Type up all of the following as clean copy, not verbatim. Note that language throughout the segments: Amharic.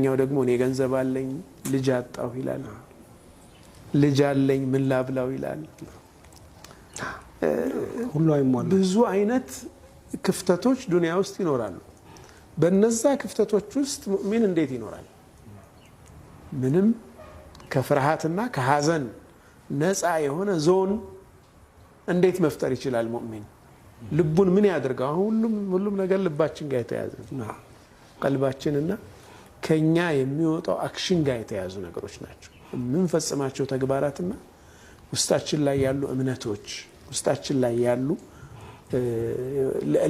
ያኛው ደግሞ እኔ ገንዘብ አለኝ ልጅ አጣሁ ይላል ልጅ አለኝ ምን ላብላው ይላል ሁሉ አይሟላ ብዙ አይነት ክፍተቶች ዱንያ ውስጥ ይኖራሉ በእነዛ ክፍተቶች ውስጥ ሙእሚን እንዴት ይኖራል ምንም ከፍርሃትና ከሐዘን ነፃ የሆነ ዞን እንዴት መፍጠር ይችላል ሙእሚን ልቡን ምን ያደርጋው ሁሉም ነገር ልባችን ጋር የተያዘ ነው ቀልባችንና ከኛ የሚወጣው አክሽን ጋር የተያዙ ነገሮች ናቸው ምን ፈጽማቸው ተግባራትና ውስጣችን ላይ ያሉ እምነቶች ውስጣችን ላይ ያሉ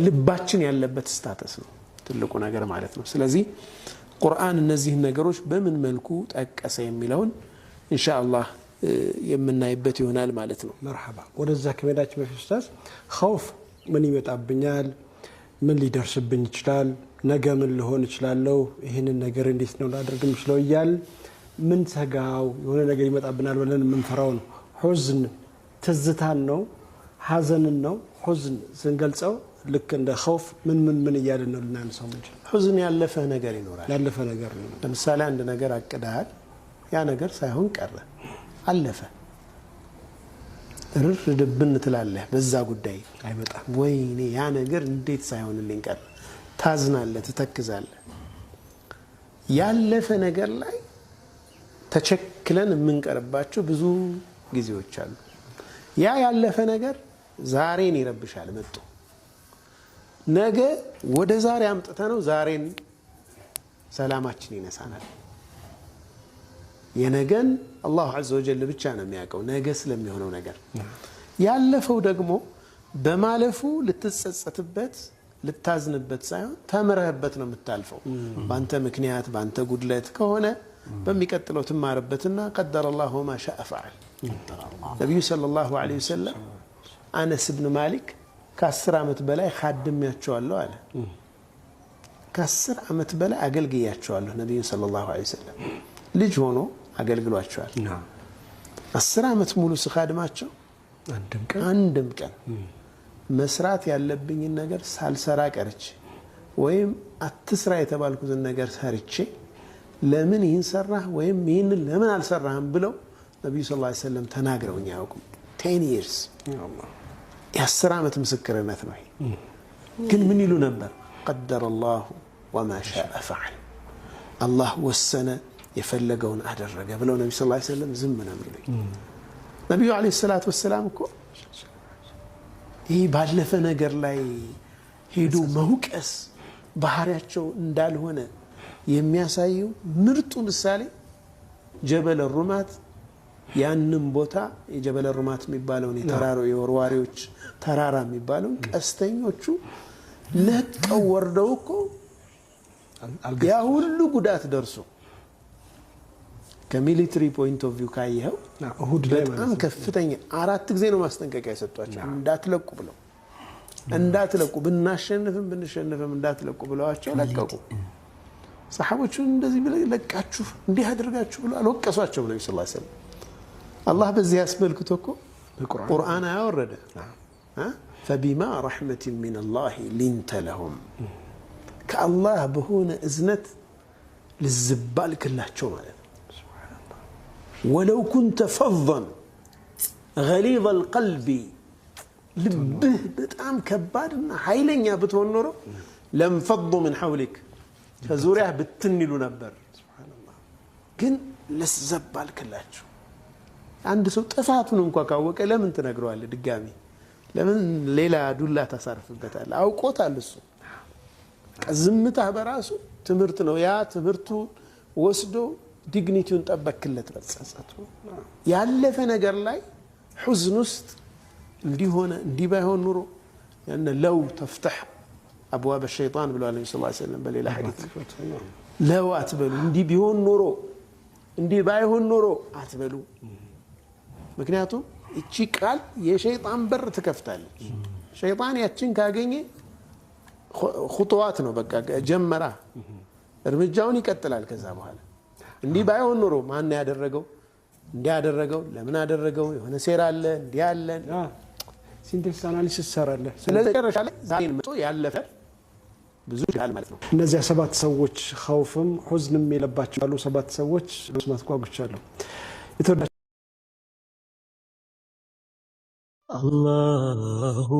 ልባችን ያለበት ስታተስ ነው ትልቁ ነገር ማለት ነው ስለዚህ ቁርአን እነዚህ ነገሮች በምን መልኩ ጠቀሰ የሚለውን ኢንሻአላህ የምናይበት ይሆናል ማለት ነው መርሐባ ወደዛ ከመዳችን በፊት ኡስታዝ ኸውፍ ምን ይመጣብኛል ምን ሊደርስብኝ ይችላል ነገ ምን ሊሆን ይችላልው ይሄንን ነገር እንዴት ነው ላደርግ የምችለው ይያል ምን ሰጋው የሆነ ነገር ይመጣብናል ብለን የምንፈራው ነው ሁዝን ትዝታን ነው ሐዘንን ነው ሁዝን ስንገልጸው ልክ እንደ ኸውፍ ምን ይያልን ነው ልናነሳው እንችላለን ሁዝን ያለፈ ነገር ይኖራል ያለፈ ነገር ነው ለምሳሌ አንድ ነገር አቅዳል ያ ነገር ሳይሆን ቀረ አለፈ ርድብን ትላለህ በዛ ጉዳይ አይመጣም ወይኔ ያ ነገር እንዴት ሳይሆንልኝ ቀረ ታዝናለህ ትተክዛለህ ያለፈ ነገር ላይ ተቸክለን የምንቀርባቸው ብዙ ጊዜዎች አሉ ያ ያለፈ ነገር ዛሬን ይረብሻል መጥቶ ነገ ወደ ዛሬ አምጥተነው ዛሬን ሰላማችን ይነሳናል የነገን አላህ ዐዘ ወጀል ብቻ ነው የሚያውቀው ነገ ስለሚሆነው ነገር ያለፈው ደግሞ በማለፉ ልትጸጸትበት ልታዝንበት ሳይሆን ተምረህበት ነው የምታልፈው ባንተ ምክንያት ባንተ ጉድለት ከሆነ በሚቀጥለው ትማርበትና قدر الله ما شاء فعل ነብዩ ሰለላሁ ዐለይሂ ወሰለም አነስ ኢብኑ ማሊክ ከ10 አመት በላይ ኻድሚያቸዋለሁ አለ ከ10 አመት በላይ አገልግያቸዋለሁ ነብዩ ሰለላሁ ዐለይሂ ወሰለም ልጅ ሆኖ አገልግሏቸዋል 10 አመት ሙሉ ስኻድማቸው አንድም ቀን መስራት ያለብኝ ነገር ሳልሰራ ቀርቼ ወይም አትስራ የተባልኩትን ነገር ሰርቼ ለምን ይህን ሰራህ ወይም ይህን ለምን አልሰራህም ብለው ነብዩ ሰለላሁ ዐለይሂ ወሰለም ተናግረውኝ ያውቁም 10 years የ10 አመት ምስክርነት ነው ግን ምን ይሉ ነበር قدر الله وما شاء فعل الله ወሰነ የፈለገውን አደረገ ብለው ነብዩ ሰለላሁ ዐለይሂ ወሰለም ዝም ነው የሚሉኝ ነብዩ ዐለይሂ ሰላቱ ወሰለም እኮ ይህ ባለፈ ነገር ላይ ሄዶ መውቀስ ባህሪያቸው እንዳልሆነ የሚያሳየው ምርጡ ምሳሌ ጀበል ሩማት ያንንም ቦታ የጀበል ሩማት የሚባለውን የተራራው የወርዋሪዎች ተራራ የሚባለው ቀስተኞቹ ለቀው ወርደው እኮ ያ ሁሉ ጉዳት ደርሶ ከሚሊተሪ ፖይንት ኦፍ ቪው ካየው በጣም ከፍተኛ 4 ጊዜ ነው ማስጠንቀቂያ የሰጧቸው እንዳትለቁ ብለው እንዳትለቁ ብንሸነፍም እንዳትለቁ ብለዋቸው ለቀቁ ሰሃቦቹ እንደዚህ ብለው ለቃችሁ እንዲህ አድርጋችሁ ብለው አልወቀሷቸው ነብዩ ሰለላሁ ዐለይሂ ወሰለም አላህ በዚህ ያስመልክቶ እኮ ቁርአን ያወረደ فبما رحمة من الله لنت لهم كالله بهون إذنت للزبال كلاتشو مالك ولو كنت فظا غليظ القلب لبه بتام كبارنا حيلنيا بتون نورو لم فضوا من حولك فزوريها بتنلو نبر سبحان الله كن للزبال كلاتشو عند سو طفاتون እንኳን ካወቀ ለምን ትነግረዋለህ ድጋሚ ለምን ሌላ ዱላ ታሳርፍበታል አውቆታል እሱ ዝምታ በራሱ ትምርት ነው ያ ትምርቱ ወስዶ ዲግኒቲውን ጠበክለት በጸጸቱ ያለፈ ነገር ላይ ሁዝን ውስጥ እንዲሆነ እንዲባይሆን ኑሮ ያነ ለው ተفتح ابواب الشيطان ብለው ነብዩ ሰለላሁ ዐለይሂ ወሰለም በሌላ ሐዲስ ለው አትበሉ እንዲ ቢሆን ኑሮ እንዲ ባይሆን ኑሮ አትበሉ ምክንያቱም እቺ ቃል የሸይጣን በር ትከፍታለች ሸይጣን ያችን ካገኘ ኹጥዋት ነው በቃ ጀመራ እርምጃውን ይቀጥላል ከዛ በኋላ እንዲ ባይሆን ኑሮ ማን ያደረገው እንዲያደረገው ለምን አደረገው የሆነ ሴራ አለ እንዲያለን ሲንቴክስ አናሊሲስ ሰራለ ስለዚህ ጨረሻ ላይ ዛሬን መጥቶ ያለፈ ብዙ ይላል ማለት ነው። እነዚያ 7 ሰዎች ኸውፍም ሁዝንም የለባቸው ያሉ 7 ሰዎች መስማት ጓጉቻለሁ። የተወዳጅ አላሁ